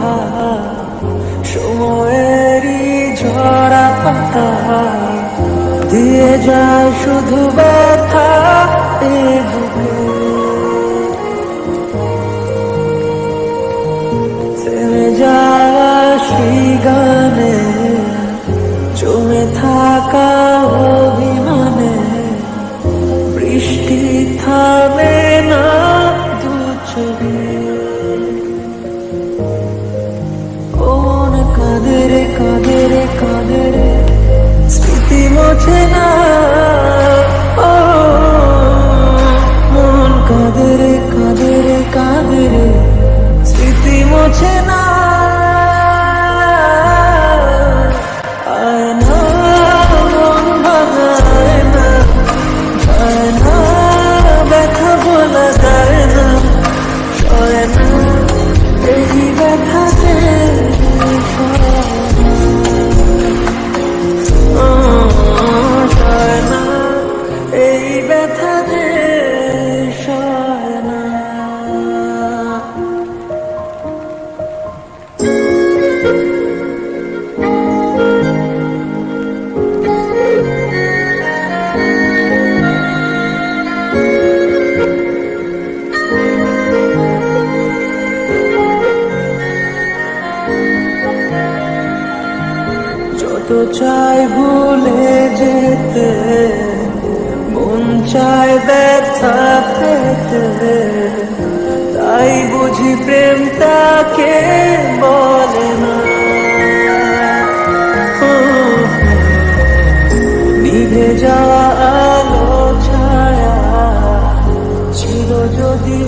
কথা, সময়েরই ঝরা পাতা দিয়ে যায় শুধু ব্যথা এ বুকে। থেমে যাওয়া সেই গানে, জমে থাকা অভিমানে, বৃষ্টি থামে না দু চোখে। মন কাঁদে রে কাঁদে রে কাঁদে রে, স্মৃতি মোছে না। ও মন কাঁদে রে কাঁদে রে কাঁদে রে, স্মৃতি মোছে না। আয় না মন ভাঙায় না, যায় না ব্যথা বলা যায় না, সয় না এই ব্যথা যে সয় না, এই ব্যথা যে সয় না। যত চাই ভুলে যেতে, মন চায় ব্যথা পেতে, তাই বুঝি প্রেম তাকে বলে না। নিভে যাওয়া আলো ছায়া চির যদি